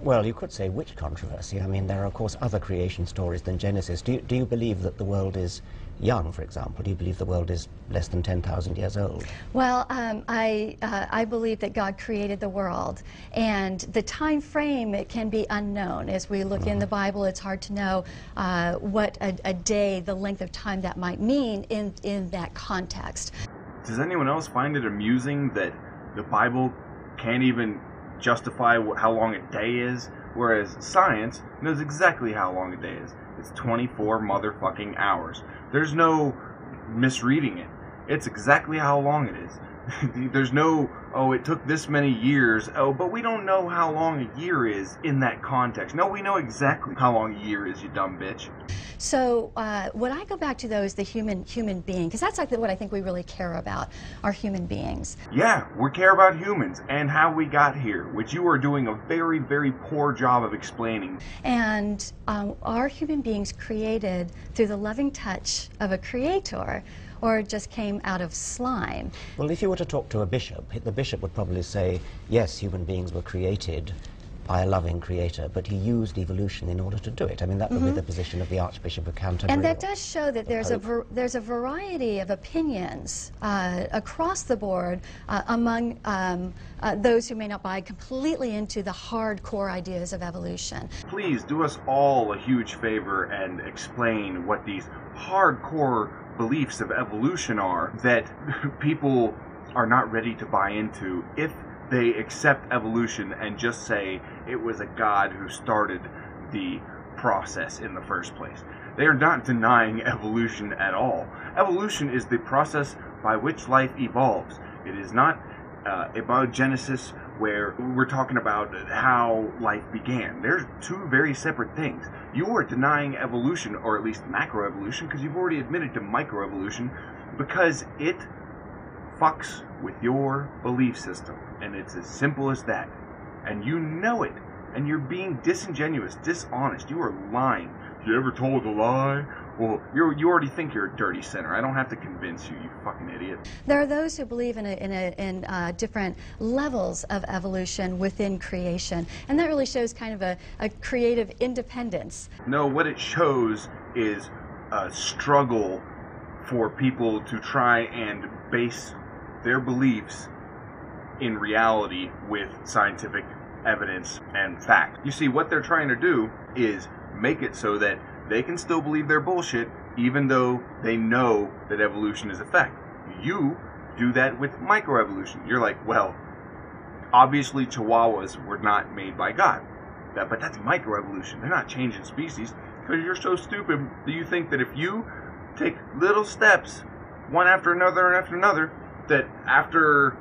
Well, you could say which controversy. I mean, there are, of course, other creation stories than Genesis. Do you believe that the world is young, for example? Do you believe the world is less than 10,000 years old? Well, I believe that God created the world, and the time frame, it can be unknown. As we look in the Bible, it's hard to know what a day, the length of time that might mean in that context. Does anyone else find it amusing that the Bible can't even justify how long a day is, whereas science knows exactly how long a day is? It's 24 motherfucking hours. There's no misreading it. It's exactly how long it is. There's no, oh, it took this many years. Oh, but we don't know how long a year is in that context. No, we know exactly how long a year is, you dumb bitch. So what I go back to, though, is the human being, because that's like what I think we really care about, are human beings. Yeah, we care about humans and how we got here, which you are doing a very, very poor job of explaining. And are human beings created through the loving touch of a creator, or just came out of slime? Well, if you were to talk to a bishop, the bishop would probably say, yes, human beings were created by a loving creator, but he used evolution in order to do it. I mean, that would be the position of the Archbishop of Canterbury. And that does show that there's a variety of opinions across the board among those who may not buy completely into the hardcore ideas of evolution. Please do us all a huge favor and explain what these hardcore beliefs of evolution are that people are not ready to buy into if they accept evolution and just say it was a God who started the process in the first place. They are not denying evolution at all. Evolution is the process by which life evolves. It is not about Genesis, where we're talking about how life began. There's two very separate things. You are denying evolution, or at least macroevolution, because you've already admitted to microevolution, because it fucks with your belief system. And it's as simple as that. And you know it. And you're being disingenuous, dishonest. You are lying. You ever told a lie? Well, you already think you're a dirty sinner. I don't have to convince you, you fucking idiot. There are those who believe in different levels of evolution within creation, and that really shows kind of a creative independence. No, what it shows is a struggle for people to try and base their beliefs in reality with scientific evidence and fact. You see, what they're trying to do is make it so that they can still believe their bullshit even though they know that evolution is a fact. You do that with microevolution. You're like, well, obviously chihuahuas were not made by God. But that's microevolution. They're not changing species, because you're so stupid that you think that if you take little steps, one after another, that after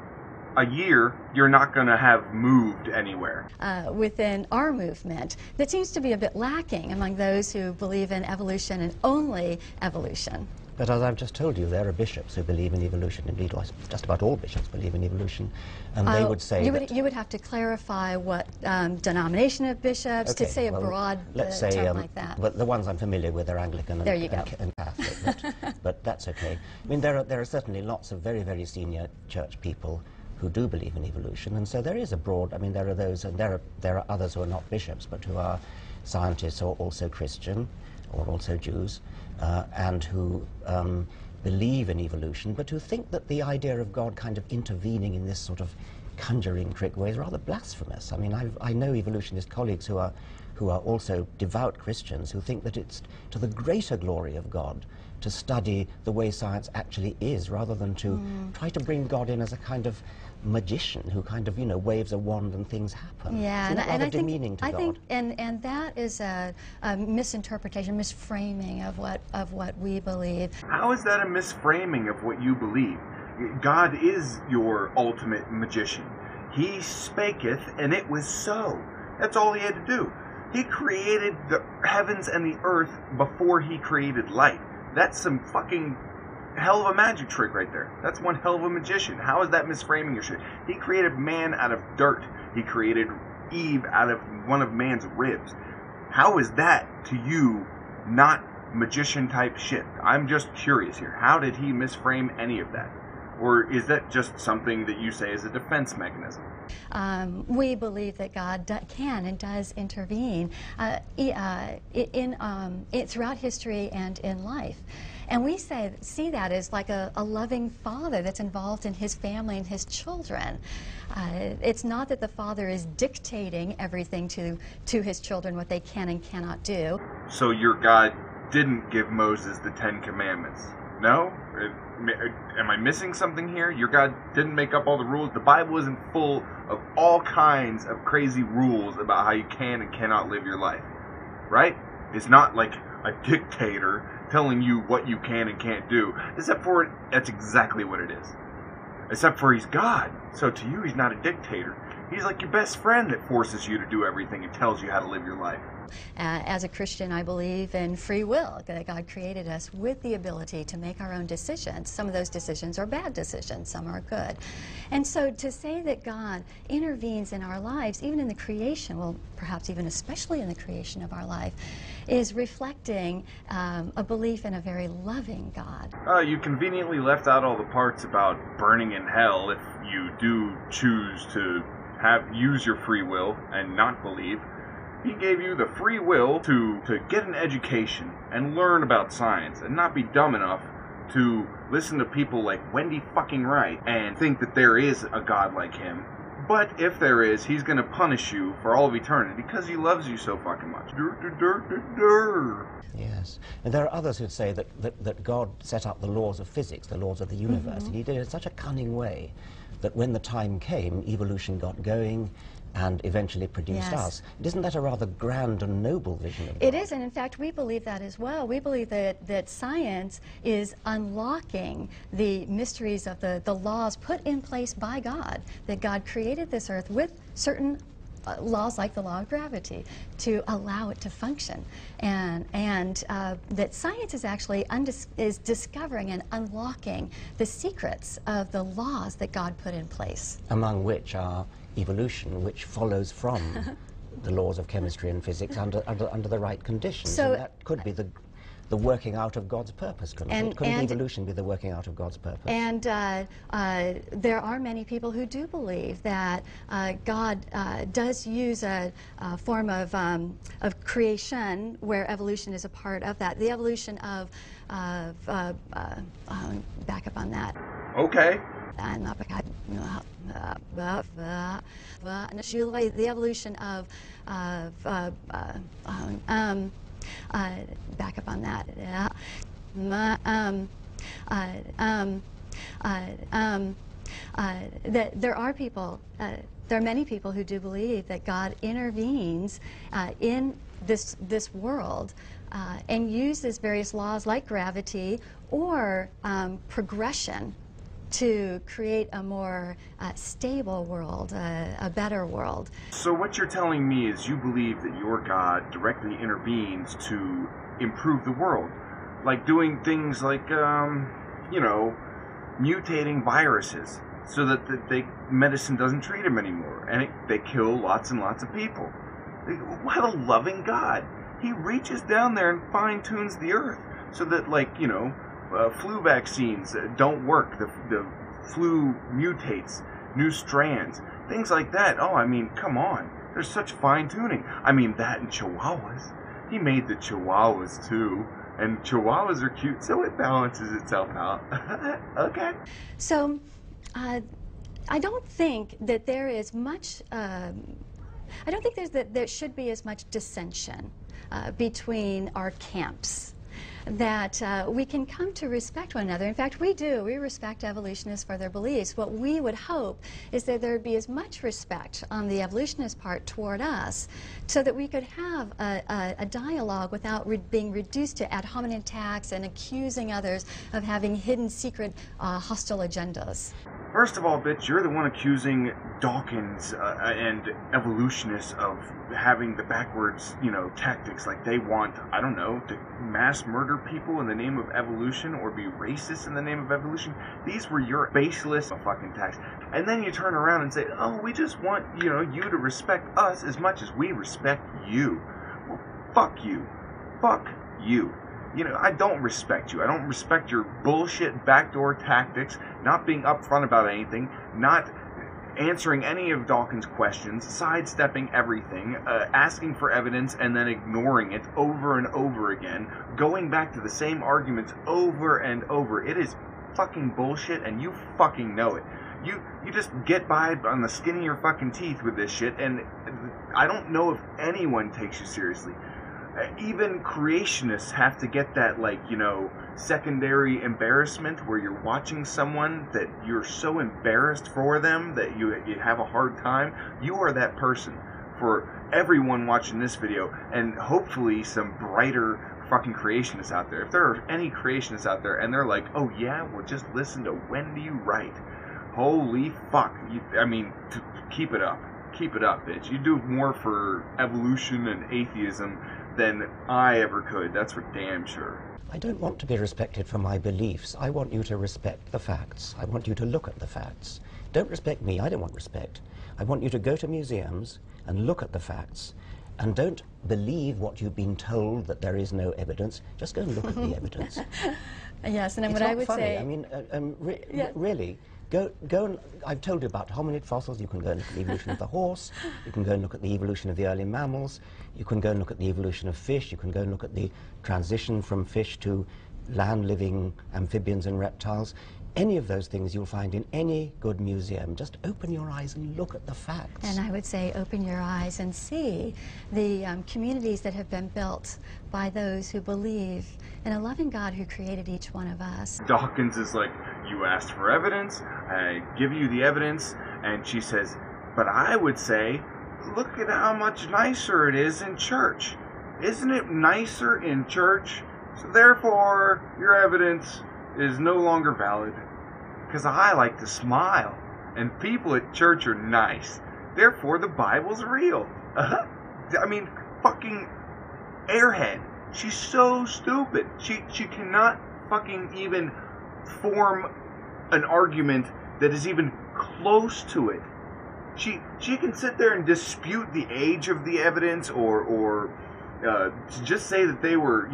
a year, you're not going to have moved anywhere. Within our movement, that seems to be a bit lacking among those who believe in evolution and only evolution. But as I've just told you, there are bishops who believe in evolution. Indeed, just about all bishops believe in evolution. And they would say you would have to clarify what denomination of bishops, okay, to say well, a broad let's say, term like that. But the ones I'm familiar with are Anglican there you go. and Catholic. But that's okay. I mean, there are certainly lots of very, very senior church people who do believe in evolution, and so there is a broad, I mean, there are those, and there are others who are not bishops, but who are scientists or also Christian, or also Jews, and who believe in evolution, but who think that the idea of God kind of intervening in this sort of conjuring trick way is rather blasphemous. I mean, I know evolutionist colleagues who are also devout Christians who think that it's to the greater glory of God to study the way science actually is, rather than to try to bring God in as a kind of magician who kind of, you know, waves a wand and things happen. Yeah, and I think, and that is a misinterpretation, misframing of what we believe. How is that a misframing of what you believe? God is your ultimate magician. He spaketh, and it was so. That's all he had to do. He created the heavens and the earth before he created light. That's some fucking hell of a magic trick right there. That's one hell of a magician. How is that misframing your shit? He created man out of dirt. He created Eve out of one of man's ribs. How is that, to you, not magician type shit? I'm just curious here. How did he misframe any of that? Or is that just something that you say is a defense mechanism? We believe that God can and does intervene throughout history and in life. And we see that as like a loving father that's involved in his family and his children. It's not that the father is dictating everything to his children, what they can and cannot do. So your God didn't give Moses the 10 Commandments? No? Am I missing something here? Your God didn't make up all the rules? The Bible isn't full of all kinds of crazy rules about how you can and cannot live your life, right? It's not like a dictator telling you what you can and can't do, except for that's exactly what it is. Except for he's God, so to you he's not a dictator. He's like your best friend that forces you to do everything and tells you how to live your life. As a Christian, I believe in free will, that God created us with the ability to make our own decisions. Some of those decisions are bad decisions, some are good. And so to say that God intervenes in our lives, even in the creation, well, perhaps even especially in the creation of our life, is reflecting a belief in a very loving God. You conveniently left out all the parts about burning in hell if you do choose to use your free will and not believe. He gave you the free will to get an education and learn about science and not be dumb enough to listen to people like Wendy fucking Wright and think that there is a God like him. But if there is, he's going to punish you for all of eternity because he loves you so fucking much. Yes. And there are others who'd say that God set up the laws of physics, the laws of the universe, and he did it in such a cunning way that when the time came, evolution got going and eventually produced us. Isn't that a rather grand and noble vision of God? It is, and in fact, we believe that as well. We believe that science is unlocking the mysteries of the laws put in place by God, that God created this earth with certain laws like the law of gravity to allow it to function, and that science is actually is discovering and unlocking the secrets of the laws that God put in place. Among which are evolution, which follows from the laws of chemistry and physics under the right conditions. So, and that could be the working out of God's purpose, couldn't it? Couldn't evolution be the working out of God's purpose? And there are many people who do believe that God does use a form of creation where evolution is a part of that. The evolution of back up on that. Okay. The evolution of back up on that. That there are people, there are many people who do believe that God intervenes in this world and uses various laws like gravity or progression to create a more stable world, a better world. So what you're telling me is you believe that your God directly intervenes to improve the world, like doing things like, you know, mutating viruses so that medicine doesn't treat them anymore, and they kill lots and lots of people. What a loving God! He reaches down there and fine-tunes the earth so that, like, you know, flu vaccines don't work, the flu mutates, new strands, things like that. Oh, I mean, come on. There's such fine-tuning. I mean, that and chihuahuas. He made the chihuahuas, too. And chihuahuas are cute, so it balances itself out. Okay. So, I don't think that there is much, I don't think there should be as much dissension between our camps, that we can come to respect one another. In fact, we do. We respect evolutionists for their beliefs. What we would hope is that there would be as much respect on the evolutionist part toward us so that we could have a dialogue without being reduced to ad hominem attacks and accusing others of having hidden, secret, hostile agendas. First of all, bitch, you're the one accusing Dawkins and evolutionists of having the backwards, you know, tactics. Like they want, I don't know, to mass murder people in the name of evolution or be racist in the name of evolution. These were your baseless fucking attacks. And then you turn around and say, oh, we just want, you know, you to respect us as much as we respect you. Well, fuck you. Fuck you. I don't respect you. I don't respect your bullshit backdoor tactics, not being upfront about anything, not answering any of Dawkins' questions, sidestepping everything, asking for evidence and then ignoring it over and over again, going back to the same arguments over and over. It is fucking bullshit, and you fucking know it. You just get by on the skin of your fucking teeth with this shit, and I don't know if anyone takes you seriously. Even creationists have to get that, secondary embarrassment where you're watching someone that you're so embarrassed for them that you have a hard time. You are that person for everyone watching this video, and hopefully some brighter fucking creationists out there. If there are any creationists out there and they're like, oh yeah, well just listen to When Do You Write? Holy fuck. Keep it up. Keep it up, bitch. You do more for evolution and atheism than I ever could. That's for damn sure. I don't want to be respected for my beliefs. I want you to respect the facts. I want you to look at the facts. Don't respect me. I don't want respect. I want you to go to museums and look at the facts. And don't believe what you've been told, that there is no evidence. Just go and look at the evidence. Yes, and it's what not I would funny. say... I mean, really, go and... I've told you about hominid fossils. You can go and look at the evolution of the horse. You can go and look at the evolution of the early mammals. You can go and look at the evolution of fish. You can go and look at the transition from fish to land-living amphibians and reptiles. Any of those things you'll find in any good museum. Just open your eyes and look at the facts. And I would say open your eyes and see the communities that have been built by those who believe in a loving God who created each one of us. Dawkins is like, you asked for evidence, I give you the evidence, and she says, but I would say, look at how much nicer it is in church. Isn't it nicer in church? So therefore, your evidence is no longer valid. Because I like to smile, and people at church are nice. Therefore, the Bible's real. Fucking airhead. She's so stupid. She cannot fucking even form an argument that is even close to it. She can sit there and dispute the age of the evidence, or just say that they were,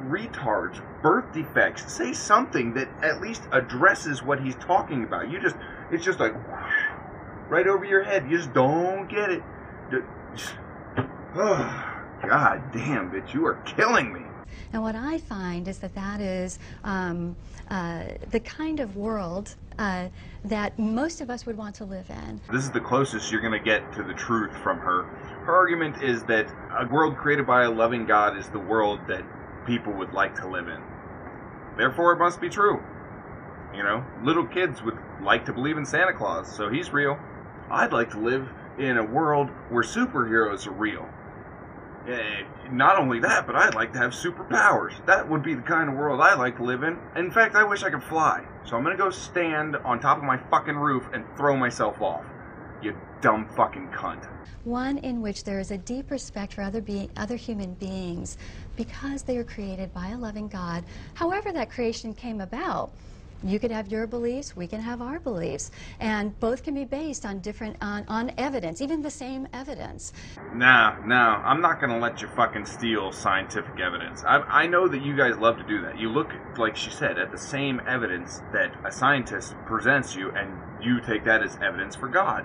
retards, birth defects. Say something that at least addresses what he's talking about. It's just like right over your head. You just don't get it. Oh, God damn, bitch, you are killing me. And what I find is that is the kind of world that most of us would want to live in. This is the closest you're going to get to the truth from her. Her argument is that a world created by a loving God is the world that people would like to live in. Therefore, it must be true. Little kids would like to believe in Santa Claus, so he's real. I'd like to live in a world where superheroes are real. Not only that, but I'd like to have superpowers. That would be the kind of world I'd like to live in. In fact, I wish I could fly. So I'm going to go stand on top of my fucking roof and throw myself off. You dumb fucking cunt. One in which there is a deep respect for other human beings because they are created by a loving God. However that creation came about, you could have your beliefs, we can have our beliefs, and both can be based on on evidence, even the same evidence. No, I'm not going to let you fucking steal scientific evidence. I know that you guys love to do that. You look, like she said, at the same evidence that a scientist presents you, and you take that as evidence for God.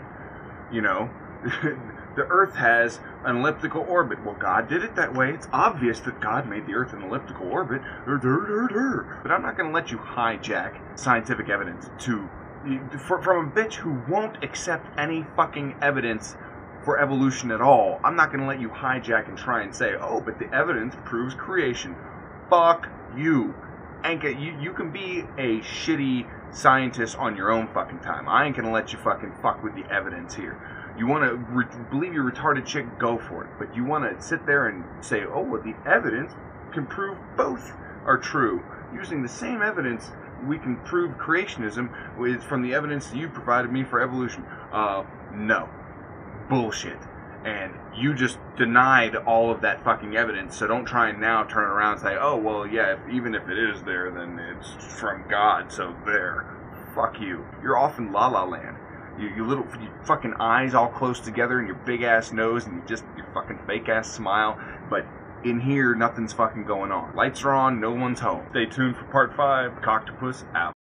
The Earth has an elliptical orbit. Well, God did it that way. It's obvious that God made the Earth an elliptical orbit. But I'm not going to let you hijack scientific evidence from a bitch who won't accept any fucking evidence for evolution at all. I'm not going to let you hijack and try and say, oh, but the evidence proves creation. Fuck you. Anka, you can be a shitty scientist on your own fucking time. I ain't going to let you fucking fuck with the evidence here. You want to believe you're a retarded chick, go for it. But you want to sit there and say, oh, well, the evidence can prove both are true. Using the same evidence, we can prove creationism from the evidence that you provided me for evolution. No. Bullshit. And you just denied all of that fucking evidence, so don't try and now turn around and say, oh, well, yeah, even if it is there, then it's from God, so there. Fuck you. You're off in La La Land. You fucking eyes all close together and your big ass nose and your fucking fake ass smile, but in here, nothing's fucking going on. Lights are on, no one's home. Stay tuned for part 5. Coctopus out.